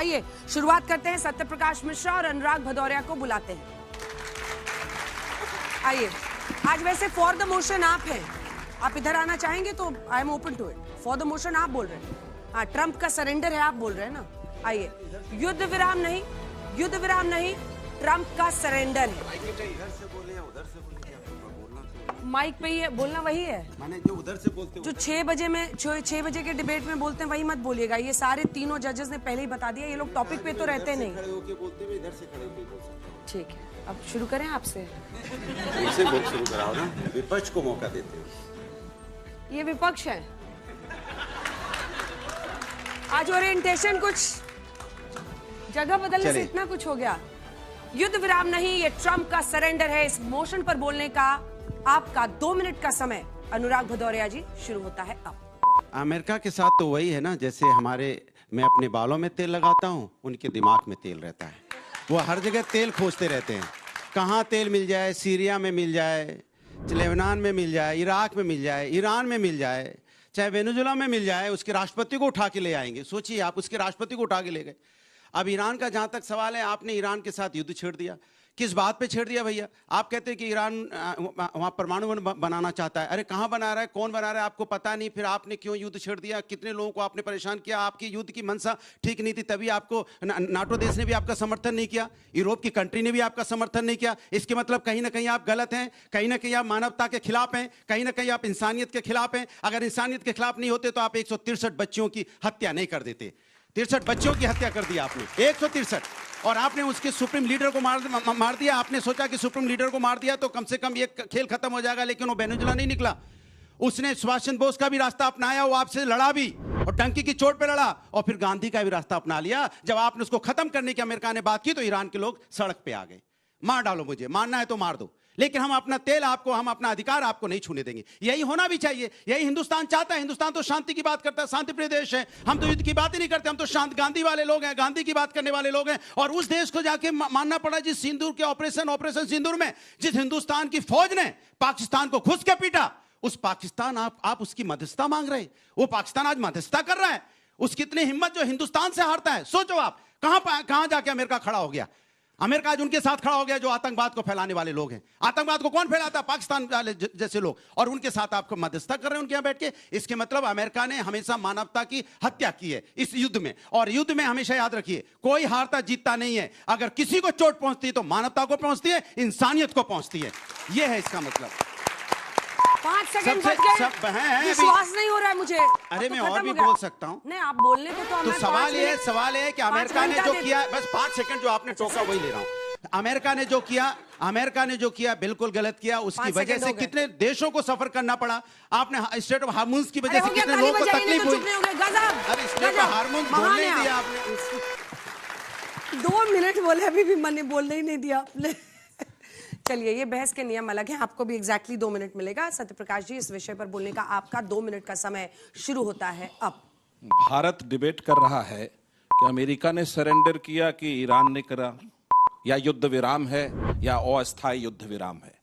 आइए शुरुआत करते हैं। सत्य प्रकाश मिश्रा और अनुराग भदौरिया को बुलाते हैं। आइए, आज वैसे फॉर द मोशन आप हैं, आप इधर आना चाहेंगे तो I am open to it. For the motion आप बोल रहे हैं, हाँ, ट्रंप का सरेंडर है आप बोल रहे हैं ना। आइए, युद्ध विराम नहीं, युद्ध विराम नहीं, ट्रंप का सरेंडर है। इधर से बोले या उधर से बोले, माइक पे ही है, बोलना वही है। माने जो उधर से बोलते जो 6 बजे के डिबेट में बोलते हैं वही मत बोलिएगा। ये सारे तीनों जजेस ने पहले ही बता दिया, ये लोग टॉपिक पे तो रहते नहीं। खड़े होके बोलते हुए इधर से खड़े होके बोल सकते। ठीक है, अब शुरू करें आपसे। ऐसे बोल शुरू कराओ ना, विपक्ष को मौका देते हो। ये विपक्ष है। आज ओरिएंटेशन कुछ जगह बदलने से इतना कुछ हो गया। युद्ध विराम नहीं, ये ट्रंप का सरेंडर है। इस मोशन पर बोलने का आपका 2 मिनट का समय अनुराग भदौरिया जी शुरू होता है अब। अमेरिका के साथ तो वही है ना, जैसे मैं अपने बालों में तेल लगाता हूँ, उनके दिमाग में तेल रहता है। वो हर जगह तेल खोजते रहते हैं, कहाँ तेल मिल जाए। सीरिया में मिल जाए, लेबनान में मिल जाए, इराक में मिल जाए, ईरान में मिल जाए, चाहे वेनेजुएला में मिल जाए। उसके राष्ट्रपति को उठा के ले आएंगे। सोचिए आप, उसके राष्ट्रपति को उठा के ले गए। अब ईरान का जहाँ तक सवाल है, आपने ईरान के साथ युद्ध छेड़ दिया। किस बात पे छेड़ दिया भैया? आप कहते हैं कि ईरान वहाँ परमाणु बनाना चाहता है। अरे कहाँ बना रहा है, कौन बना रहा है, आपको पता नहीं। फिर आपने क्यों युद्ध छेड़ दिया? कितने लोगों को आपने परेशान किया? आपकी युद्ध की मंशा ठीक नहीं थी, तभी आपको नाटो देश ने भी आपका समर्थन नहीं किया, यूरोप की कंट्री ने भी आपका समर्थन नहीं किया। इसके मतलब कहीं ना कहीं आप गलत हैं, कहीं ना कहीं आप मानवता के खिलाफ हैं, कहीं ना कहीं आप इंसानियत के खिलाफ हैं। अगर इंसानियत के खिलाफ नहीं होते तो आप 163 बच्चियों की हत्या नहीं कर देते। 63 बच्चियों की हत्या कर दी आपने, 163। और आपने उसके सुप्रीम लीडर को मार दिया। आपने सोचा कि सुप्रीम लीडर को मार दिया तो कम से कम ये खेल खत्म हो जाएगा, लेकिन वो वेनेजुएला नहीं निकला। उसने सुभाष चंद्र बोस का भी रास्ता अपनाया, वो आपसे लड़ा भी और टंकी की चोट पे लड़ा, और फिर गांधी का भी रास्ता अपना लिया। जब आपने उसको खत्म करने की अमेरिका ने बात की तो ईरान के लोग सड़क पे आ गए। मार डालो मुझे, मारना है तो मार दो, लेकिन हम अपना तेल आपको, हम अपना अधिकार आपको नहीं छूने देंगे। यही होना भी चाहिए, यही हिंदुस्तान चाहता है। हिंदुस्तान तो शांति की बात करता है, शांति प्रिय देश है। हम तो युद्ध की बात ही नहीं करते, हम तो शांत गांधी वाले लोग हैं, गांधी की बात करने वाले लोग हैं। और उस देश को जाके मानना पड़ा जिस सिंदूर के ऑपरेशन सिंदूर में जिस हिंदुस्तान की फौज ने पाकिस्तान को घुस के पीटा, उस पाकिस्तान आप उसकी मध्यस्थता मांग रहे। वो पाकिस्तान आज मध्यस्थता कर रहा है। उसकी इतनी हिम्मत जो हिंदुस्तान से हारता है। सोचो आप, कहां जाके अमेरिका खड़ा हो गया। अमेरिका आज उनके साथ खड़ा हो गया जो आतंकवाद को फैलाने वाले लोग हैं। आतंकवाद को कौन फैलाता है? पाकिस्तान वाले जैसे लोग, और उनके साथ आपको मध्यस्थता कर रहे हैं उनके यहां बैठ के। इसके मतलब अमेरिका ने हमेशा मानवता की हत्या की है इस युद्ध में। और युद्ध में हमेशा याद रखिए, कोई हारता जीतता नहीं है। अगर किसी को चोट पहुंचती है तो मानवता को पहुंचती है, इंसानियत को पहुंचती है। यह है इसका मतलब। 5 सेकंड बच गए, विश्वास नहीं हो रहा है मुझे। अरे मैं और भी बोल सकता हूँ। नहीं, आप बोलने दो तो सवाल ये है कि अमेरिका ने जो किया, बस 5 सेकंड जो आपने टोका वही ले रहा हूँ। अमेरिका ने जो किया बिल्कुल गलत किया। उसकी वजह से कितने देशों को सफर करना पड़ा। आपने स्टेट ऑफ हार्मोन्स की वजह से कितने लोगों को तकलीफ हुई। अरे स्टेट ऑफ हार्मोन्स बोलने नहीं दिया आपने। 2 मिनट बोले, अभी भी मैंने बोलने ही नहीं दिया आपने। चलिए, ये बहस के नियम अलग हैं, आपको भी एग्जैक्टली 2 मिनट मिलेगा। सत्य प्रकाश जी, इस विषय पर बोलने का आपका 2 मिनट का समय शुरू होता है अब। भारत डिबेट कर रहा है कि अमेरिका ने सरेंडर किया कि ईरान ने करा, या युद्ध विराम है या अस्थायी युद्ध विराम है।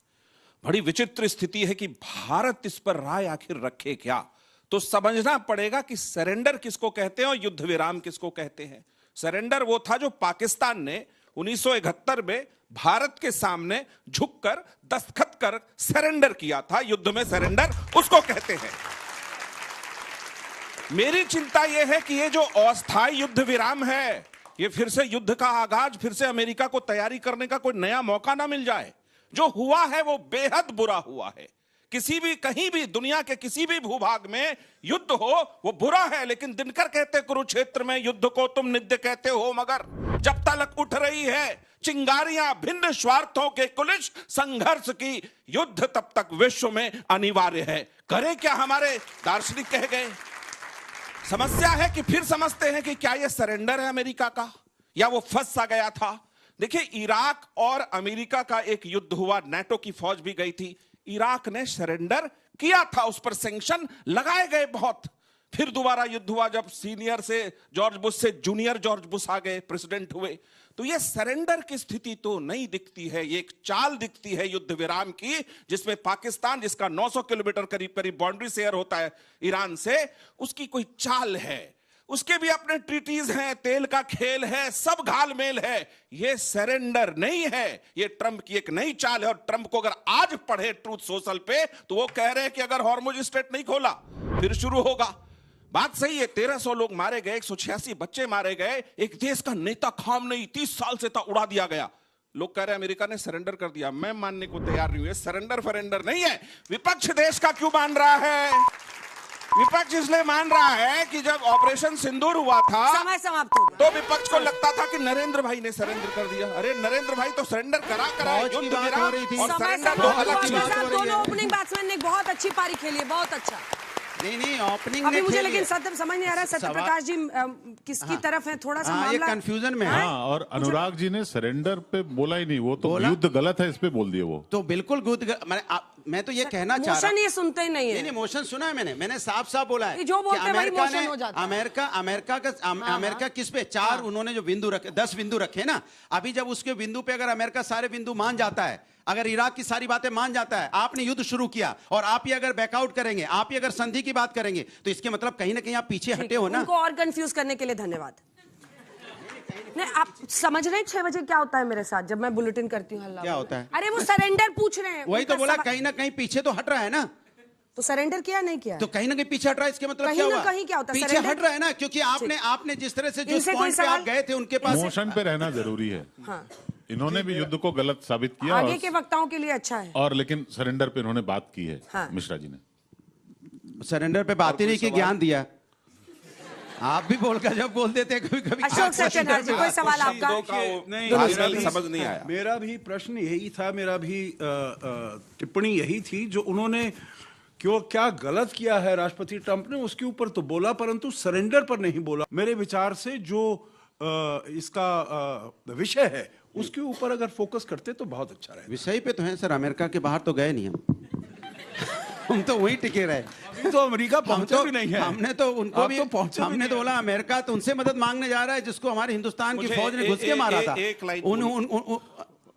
बड़ी विचित्र स्थिति है कि भारत इस पर राय आखिर रखे क्या। तो समझना पड़ेगा कि सरेंडर किसको कहते हैं और युद्ध विराम किसको कहते हैं। सरेंडर वो था जो पाकिस्तान ने 1971 में भारत के सामने झुककर दस्तखत कर सरेंडर किया था। युद्ध में सरेंडर उसको कहते हैं। मेरी चिंता यह है कि ये जो अस्थायी युद्ध विराम है, ये फिर से युद्ध का आगाज, फिर से अमेरिका को तैयारी करने का कोई नया मौका ना मिल जाए। जो हुआ है वो बेहद बुरा हुआ है। किसी भी, कहीं भी, दुनिया के किसी भी भूभाग में युद्ध हो वो बुरा है। लेकिन दिनकर कहते कुरुक्षेत्र में युद्ध को तुम नित्य कहते हो, मगर जब तक उठ रही है चिंगारियां भिन्न स्वार्थों के कुलिश संघर्ष की, युद्ध तब तक विश्व में अनिवार्य है। करे क्या हमारे दार्शनिक कह गए। समस्या है कि फिर समझते हैं कि क्या यह सरेंडर है अमेरिका का, या वो फंस सा गया था। देखिए, इराक और अमेरिका का एक युद्ध हुआ, नाटो की फौज भी गई थी। इराक ने सरेंडर किया था, उस पर सैंक्शन लगाए गए बहुत। फिर दोबारा युद्ध हुआ जब सीनियर से जॉर्ज बुश से जूनियर जॉर्ज बुश आ गए, प्रेसिडेंट हुए। तो ये सरेंडर की स्थिति तो नहीं दिखती है, ये एक चाल दिखती है युद्ध विराम की, जिसमें पाकिस्तान, जिसका 900 किलोमीटर करीब करीब बाउंड्री शेयर होता है ईरान से, उसकी कोई चाल है। उसके भी अपने ट्रीटीज हैं, तेल का खेल है, सब घालमेल है। ये सरेंडर नहीं है, ये ट्रंप की एक नई चाल है। और ट्रंप को अगर आज पढ़े ट्रूथ सोशल पे तो वो कह रहे हैं कि अगर हॉर्मुज स्ट्रेट नहीं खोला फिर शुरू होगा। बात सही है, 1300 लोग मारे गए, 186 बच्चे मारे गए, एक देश का नेता खामनेई 30 साल से था, उड़ा दिया गया। लोग कह रहे हैं अमेरिका ने सरेंडर कर दिया। मैं मानने को तैयार नहीं हूं, सरेंडर फरेंडर नहीं है। विपक्ष देश का क्यों मान रहा है? विपक्ष इसलिए मान रहा है कि जब ऑपरेशन सिंदूर हुआ था समय समाप्त हो गया। तो विपक्ष को लगता था कि नरेंद्र भाई ने सरेंडर कर दिया। अरे नरेंद्र भाई तो सरेंडर करा फौज की बात हो रही थी। और समय सरेंडर समाप्त दो हुआ अलग के चीज है। साथ दोनों ओपनिंग बैट्समैन ने बहुत अच्छी पारी खेली है, बहुत अच्छा। नहीं ओपनिंग अभी ने मुझे खेली लेकिन है। सत्य समझ नहीं आ रहा है, सत्य प्रकाश जी किसकी तरफ है, थोड़ा सा हाँ, ये मामला कंफ्यूजन में है। हाँ, और अनुराग जी ने सरेंडर पे बोला ही नहीं, वो तो बोला? युद्ध गलत है इस पे बोल दिए वो। तो बिल्कुल मैं तो ये कहना चाह रहा मोशन ये सुनते ही नहीं है। नहीं मोशन सुना है मैंने साफ साफ बोला है ये जो बोलते कि हैं वही अमेरिका मोशन ने हो जाता है। अमेरिका किस पे 4 उन्होंने जो बिंदु रखे, 10 बिंदु रखे ना। अभी जब उसके बिंदु पे अगर अमेरिका सारे बिंदु मान जाता है, अगर इराक की सारी बातें मान जाता है, आपने युद्ध शुरू किया और आप ही अगर बैकआउट करेंगे, आप ही अगर संधि की बात करेंगे, तो इसके मतलब कहीं ना कहीं आप पीछे हटे हो ना। उनको और कंफ्यूज करने के लिए धन्यवाद। नहीं, आप समझ रहे हैं 6 बजे क्या होता है मेरे साथ जब मैं बुलेटिन करती हूँ? हल्ला क्या होता है? अरे वो सरेंडर पूछ रहे हैं। वही तो उनका बोला, सवाल- कहीं ना कहीं पीछे तो हट रहा है ना। तो सरेंडर किया नहीं किया? तो कहीं ना कहीं पीछे हट रहा है, इसके मतलब कहीं क्या ना हुआ? कहीं क्या होता है? पीछे सरेंडर- हट रहा है ना, क्योंकि आपने जिस तरह से जिस इनसे कोई पॉइंट पे आप सवाल? गए थे उनके पास मोशन पे रहना जरूरी है। हाँ। इन्होंने भी युद्ध को गलत साबित किया आगे के वक्ताओं के लिए अच्छा है। और लेकिन सरेंडर पे इन्होंने बात की है। हाँ। मिश्रा जी ने सरेंडर पे बात ही नहीं की, ज्ञान दिया। आप भी बोलकर जब बोल देते कभी कभी। अशोक सत्यनारायण जी, कोई सवाल आपका? नहीं, मेरा मेरा समझ नहीं आया। मेरा भी प्रश्न यही था, मेरा भी टिप्पणी यही थी, जो उन्होंने क्यों क्या गलत किया है राष्ट्रपति ट्रंप ने उसके ऊपर तो बोला, परंतु सरेंडर पर नहीं बोला। मेरे विचार से जो इसका विषय है उसके ऊपर अगर फोकस करते तो बहुत अच्छा रहे। विषय पे तो है सर, अमेरिका के बाहर तो गए नहीं हम तो वहीं टिके रहे। अभी तो अमेरिका पहुंचे भी नहीं है। हमने तो उनको आप भी तो पहुंचे भी हमने नहीं तो है। बोला अमेरिका तो उनसे मदद मांगने जा रहा है जिसको हमारे हिंदुस्तान की मुझे फौज ने घुस के मारा था। एक लाइन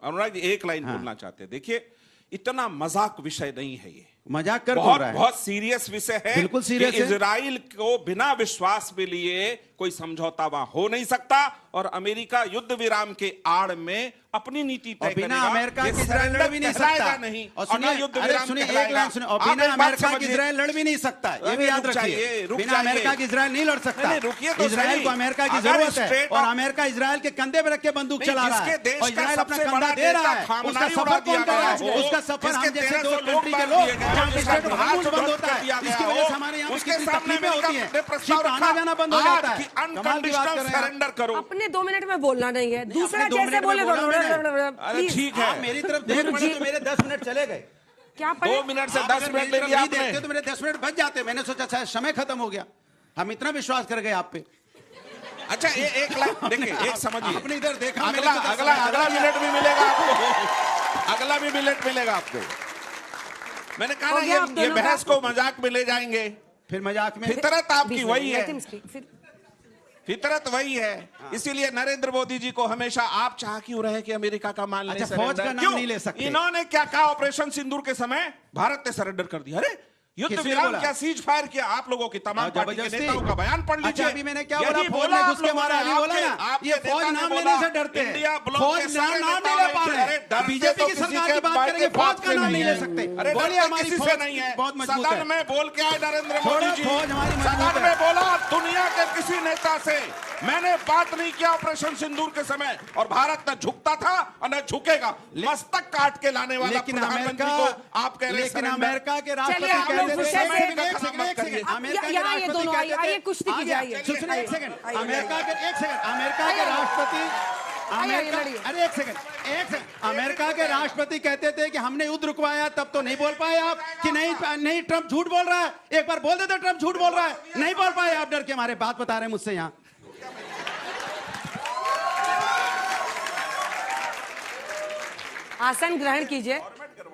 अनुराग जी, एक लाइन बोलना चाहते हैं। देखिए, इतना मजाक विषय नहीं है ये, मजाक कर बोल बहुत रहा है। बहुत सीरियस विषय है। बिल्कुल सीरियस कि है। इजराइल को बिना विश्वास पे लिए कोई समझौता वहां हो नहीं सकता और अमेरिका युद्ध विराम के आड़ में अपनी नीति तय और बिना करेगा। अमेरिका ये के इजराइल लड़ भी नहीं कहलाएगा सकता। नहीं और और ना सुनिए, युद्ध अरे विराम सुनिए, एक कहलाएगा। लाइन सुनिए, और आप बिना एक बात अमेरिका के समझिए। इजराइल लड़ भी नहीं सकता, ये अरे भी याद रुक रखिए। जाइए, रुक बिना जाइए। अमेरिका के इजराइल नहीं लड़ सकता। नहीं, रुकिए तो इजराइल सही। को अमेरिका की अगर जरूरत है स्टेट और ऑफ- अमेरिका इजराइल के कंधे पे रख के बंदूक नहीं, चला रहा है जिसके देश और का इजराइल अपना सबसे कंधा बड़ा दे रहा नेता है। खामनाई उसका उड़ा सफर दिया कौन कर रहा गया है? हो, उसका सफर हम जिसके जैसे 1300 दो लोग कंट्री के मार लोग दिए गए, जहाँ जिसका स्टेट जहाज हार्मोन बंद ध्वस्त होता कर दिया है, गया इसकी वजह से हो, हमारे यहाँ पे उसके कितनी सामने तकलीफें होती हैं। अमेरिका ने प्रस्ताव शिप आना रखा जाना बंद हो जाता आज है। कि कमाल की बात अनकंडीशनल कर रहे हैं आप। सरेंडर करो। अपने 2 मिनट में बोलना नहीं है, दूसरा आपने 2 जैसे मिनट में बोले बोला मैंने। अरे प्लीज। ठीक है, आप मेरी तरफ देख पड़े तो मेरे 10 मिनट चले गए। क्या पढ़े? 2 मिनट से आप 10 अगर मिनट मेरी ले तरफ लिया नहीं आपने। देखते तो मेरे 10 मिनट बच जाते। मैंने सोचा शायद समय खत्म हो गया, हम इतना विश्वास कर गए आप पे। अच्छा, एक लाइन देखिए, एक समझिए। आपने इधर देखा, अगला मेरे को अगला दस अगला मिनट मिनट भी मिलेगा आपको, अगला भी मिनट मिलेगा आपको। मैंने कहा हो ना, गया आप ये दोनों बहस का? को मजाक में ले जाएंगे। फिर मजाक में फितरत आपकी 20 वही मिनट, है, let him speak, फिर फितरत वही है। इसीलिए नरेंद्र मोदी जी को हमेशा आप चाह क्यों रहे कि अमेरिका का मान लें अच्छा, सरेंडर? फौज का नाम क्यों? नहीं ले सकते। इन्होंने क्या कहा ऑपरेशन सिंदूर के समय? भारत ने सरेंडर कर दिया। अरे युद्ध किसने विराम बोला? क्या सीज फायर किया? आप लोगों की तमाम पार्टी के जबरदस्ती। नेताओं का बयान पढ़ लीजिए। अच्छा, अभी मैंने क्या यही बोला? फौज बोला ने आप घुस के लोगों मारा, ने, अभी बोला आपके- ना। आपके ये नेता फौज ने नाम बोला, लेने से डरते हैं। इंडिया ब्लॉक फौज के नाम सारे नहीं नेताओं ले ने पा कि रहे अरे हैं। डरते बीजेपी तो की किसी सरकार के की बात बात करेंगे, के फौज बात का नाम में नहीं नहीं ले सकते। अरे बोलिए, डरते हमारी किसी फौज से नहीं है। बहुत मजबूत सदन है। में बोल के आए नरेंद्र छोड़ो, मोदी जी। फौज हमारी मजबूत सदन है। में बोला, दुनिया के किसी नेता से मैंने बात नहीं किया ऑपरेशन सिंदूर के समय, और भारत न झुकता था और न झुकेगा। मस्तक काट के लाने वाला लेकिन प्रधानमंत्री अमेरिका को आप कह रहे हैं लेकिन सरेंडर। अमेरिका के राष्ट्रपति चलिए, हम लोग कहते थे, विषय से- एक सेकंड, एक एक सेकंड, सेकंड, अमेरिका के यहाँ ये राष्ट्रपति दोनों कहते थे- आइए, कुश्ती की जाइए। सुनिए, एक सेकंड, आइए, अमेरिका के एक सेकंड, अमेरिका आइए, के आइए। राष्ट्रपति अमेरिका लड़िए। अरे एक सेकंड, अमेरिका के राष्ट्रपति कहते थे कि हमने युद्ध रुकवाया, तब तो नहीं बोल पाए आप कि नहीं ट्रंप झूठ बोल रहा है। एक बार बोल देते ट्रंप झूठ बोल रहा है, नहीं बोल पाए आप, डर के हमारे बात बता रहे हैं मुझसे यहाँ। आसन ग्रहण कीजिए।